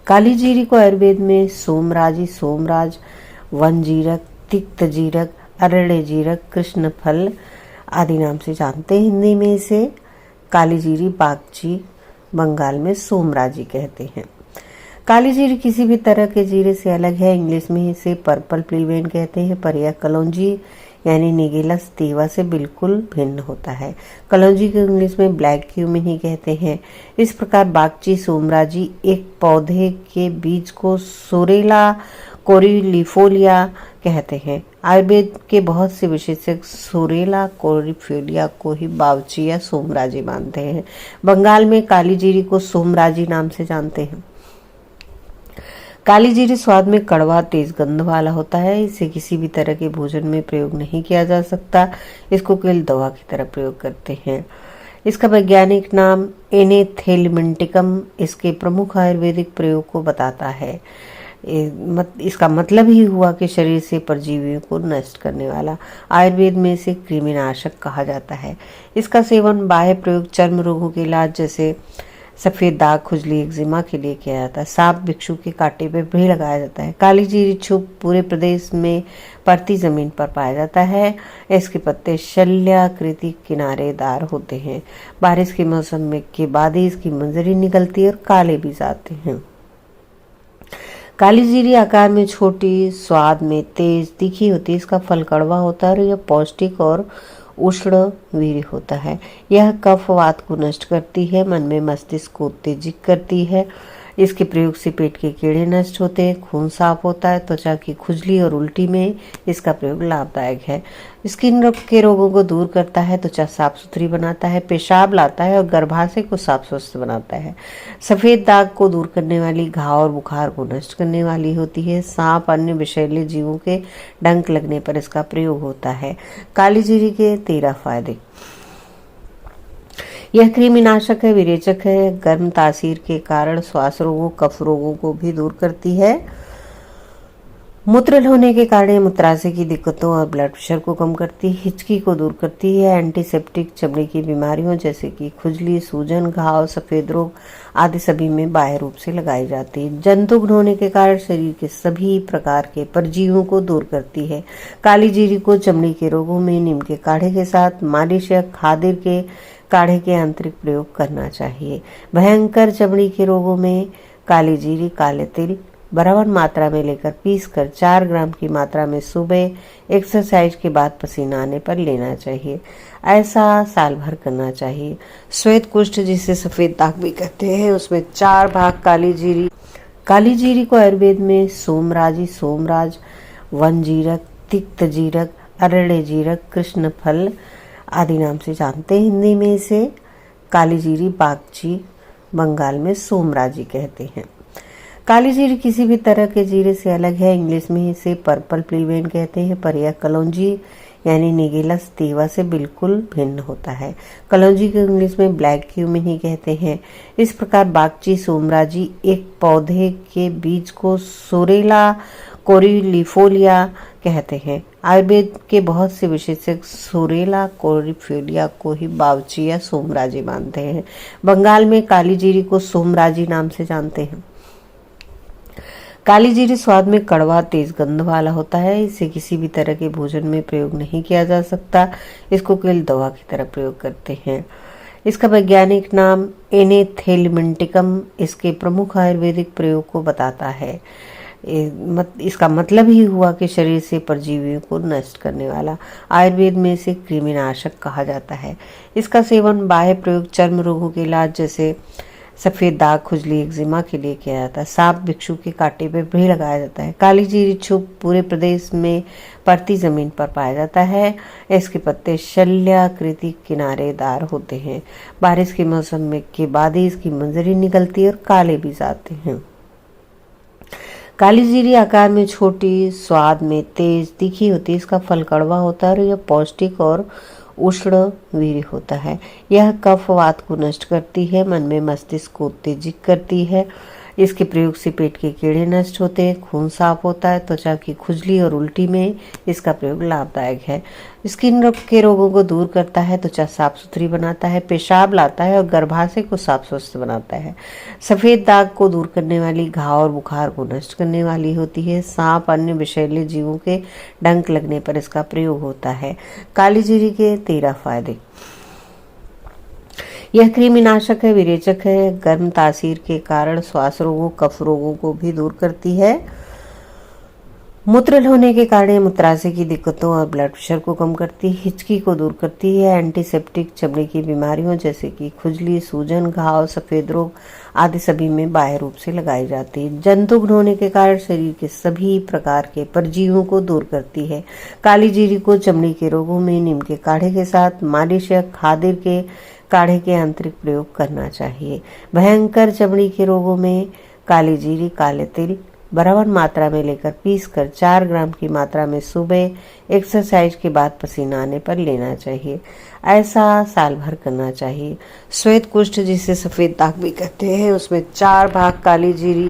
काली जीरी को आयुर्वेद में सोमराजी, सोमराज, वन जीरक, तिक्त जीरक, अरण्य जीरक, कृष्ण फल आदि नाम से जानते हैं। हिंदी में इसे काली जीरी, बागची, बंगाल में सोमराजी कहते हैं। काली जीरी किसी भी तरह के जीरे से अलग है। इंग्लिश में इसे पर्पल प्लीवेन कहते हैं, पर यह कलौंजी यानी निगेला सटीवा से बिल्कुल भिन्न होता है। कलौंजी को इंग्लिश में ब्लैक क्यूमिन ही कहते हैं। इस प्रकार बागची, सोमराजी एक पौधे के बीज को सोरेला कोरीलीफोलिया कहते हैं। आयुर्वेद के बहुत से विशेषज्ञ सोरेला कोरीलीफोलिया को ही बावची या सोमराजी मानते हैं। बंगाल में काली जीरी को सोमराजी नाम से जानते हैं। काली जीरी स्वाद में कड़वा, तेज गंध वाला होता है। इसे किसी भी तरह के भोजन में प्रयोग नहीं किया जा सकता। इसको केवल दवा की तरह प्रयोग करते हैं। इसका वैज्ञानिक नाम एनेथेलमिंटिकम इसके प्रमुख आयुर्वेदिक प्रयोग को बताता है। इसका मतलब ही हुआ कि शरीर से परजीवियों को नष्ट करने वाला। आयुर्वेद में इसे कृमिनाशक कहा जाता है। इसका सेवन बाह्य प्रयोग चर्म रोगों के इलाज जैसे सफेद दाग, खुजली, एक्जिमा के लिए किया जाता है। सांप, बिच्छू के कांटे पे भी लगाया जाता है। काली जीरी छुप पूरे प्रदेश में परती जमीन पर पाया जाता है। इसके पत्ते शल्याकृति किनारेदार होते हैं। बारिश के मौसम में के बाद ही इसकी मंजरी निकलती है और काले भी जाते हैं। काली जीरी आकार में छोटी, स्वाद में तेज तीखी होती है। इसका फल कड़वा होता है और यह पौष्टिक और उष्ण वीर्य होता है। यह कफ वात को नष्ट करती है, मन में मस्तिष्क को उत्तेजित करती है। इसके प्रयोग से पेट के कीड़े नष्ट होते हैं, खून साफ होता है। त्वचा की खुजली और उल्टी में इसका प्रयोग लाभदायक है। स्किन के रोगों को दूर करता है, त्वचा साफ सुथरी बनाता है, पेशाब लाता है और गर्भाशय को साफ स्वस्थ बनाता है। सफेद दाग को दूर करने वाली, घाव और बुखार को नष्ट करने वाली होती है। सांप, अन्य विषैले जीवों के डंक लगने पर इसका प्रयोग होता है। काली जीरी के 13 फायदे। यह कृमिनाशक है, विरेचक है, गर्म तासीर के कारण श्वास रोगों, कफ रोगों को भी दूर करती है। मूत्र होने के कारण मूत्राशय की दिक्कतों और ब्लड प्रेशर को कम करती है। हिचकी को दूर करती है। एंटीसेप्टिक, चमड़ी की बीमारियों जैसे कि खुजली, सूजन, घाव, सफेद रोग आदि सभी में बाह्य रूप से लगाई जाती है। जंतुघ्न होने के कारण शरीर के सभी प्रकार के परजीवियों को दूर करती है। काली जीरी को चमड़ी के रोगों में नीम के काढ़े के साथ मालिश या खादिर के काढ़े के आंतरिक प्रयोग करना चाहिए। भयंकर चमड़ी के रोगों में काली जीरी, काले तिल बराबर मात्रा में लेकर पीसकर 4 ग्राम की मात्रा में सुबह एक्सरसाइज के बाद पसीना आने पर लेना चाहिए। ऐसा साल भर करना चाहिए। श्वेत कुष्ठ जिसे सफेद दाग भी कहते हैं, उसमें 4 भाग काली जीरी को आयुर्वेद में सोमराजी, सोमराज, वन जीरक, तिक्त जीरक, अरण्य जीरक, कृष्ण फल आदि नाम से जानते हैं। हिंदी में इसे काली जीरी, बागची, बंगाल में सोमराजी कहते हैं। काली जीरी किसी भी तरह के जीरे से अलग है। इंग्लिश में इसे पर्पल प्लीवेन कहते हैं, पर यह कलौंजी यानी निगेला सटीवा से बिल्कुल भिन्न होता है। कलौंजी को इंग्लिश में ब्लैक क्यूमिन ही कहते हैं। इस प्रकार बागची, सोमराजी एक पौधे के बीज को सोरेला कोरीलीफोलिया कहते हैं। आयुर्वेद के बहुत से विशेषज्ञ सोरेला कोरीलीफोलिया को ही बावची या सोमराजी मानते हैं। बंगाल में काली जीरी को सोमराजी नाम से जानते हैं। काली जीरी स्वाद में कड़वा, तेज गंध वाला होता है। इसे किसी भी तरह के भोजन में प्रयोग नहीं किया जा सकता। इसको केवल दवा की तरह प्रयोग करते हैं। इसका वैज्ञानिक नाम एनेथेलमिंटिकम इसके प्रमुख आयुर्वेदिक प्रयोग को बताता है। इसका मतलब ही हुआ कि शरीर से परजीवियों को नष्ट करने वाला। आयुर्वेद में इसे कृमिनाशक कहा जाता है। इसका सेवन बाह्य प्रयोग चर्म रोगों के इलाज जैसे सफेद दाग, खुजली, एक्जिमा के लिए किया जाता है। सांप, बिच्छू के कांटे पे भी लगाया जाता है। काली जीरी छुप पूरे प्रदेश में परती जमीन पर पाया जाता है। इसके पत्ते शल्याकृति किनारेदार होते हैं। बारिश के मौसम में के बाद ही इसकी मंजरी निकलती है और काले भी जाते हैं। काली जीरी आकार में छोटी, स्वाद में तेज तीखी होती है। इसका फल कड़वा होता है और यह पौष्टिक और उष्ण वीर्य होता है। यह कफ वात को नष्ट करती है, मन में मस्तिष्क को उत्तेजित करती है। इसके प्रयोग से पेट के कीड़े नष्ट होते हैं, खून साफ होता है, त्वचा की खुजली और उल्टी में इसका प्रयोग लाभदायक है। स्किन के रोगों को दूर करता है, त्वचा साफ सुथरी बनाता है, पेशाब लाता है और गर्भाशय को साफ स्वस्थ बनाता है। सफेद दाग को दूर करने वाली, घाव और बुखार को नष्ट करने वाली होती है। सांप अन्य विषैले जीवों के डंक लगने पर इसका प्रयोग होता है। काली जीरी के 13 फायदे। यह कृमिनाशक है, विरेचक है, गर्म तासीर के कारण श्वास रोगों, कफ रोगों को भी दूर करती है। मूत्र होने के कारण मूत्राशय की दिक्कतों और ब्लड प्रेशर को कम करती है। हिचकी को दूर करती है। एंटीसेप्टिक, चमड़ी की बीमारियों जैसे कि खुजली, सूजन, घाव, सफेद रोग आदि सभी में बाह्य रूप से लगाई जाती है। जंतुघ्न होने के कारण शरीर के सभी प्रकार के परजीवियों को दूर करती है। काली जीरी को चमड़ी के रोगों में नीम के काढ़े के साथ मालिश या खादिर के काढ़े के आंतरिक प्रयोग करना चाहिए। भयंकर चमड़ी के रोगों में काली जीरी, काले तिल बराबर मात्रा में लेकर पीसकर 4 ग्राम की मात्रा में सुबह एक्सरसाइज के बाद पसीना आने पर लेना चाहिए। ऐसा साल भर करना चाहिए। श्वेत कुष्ठ जिसे सफेद दाग भी कहते हैं, उसमें 4 भाग काली जीरी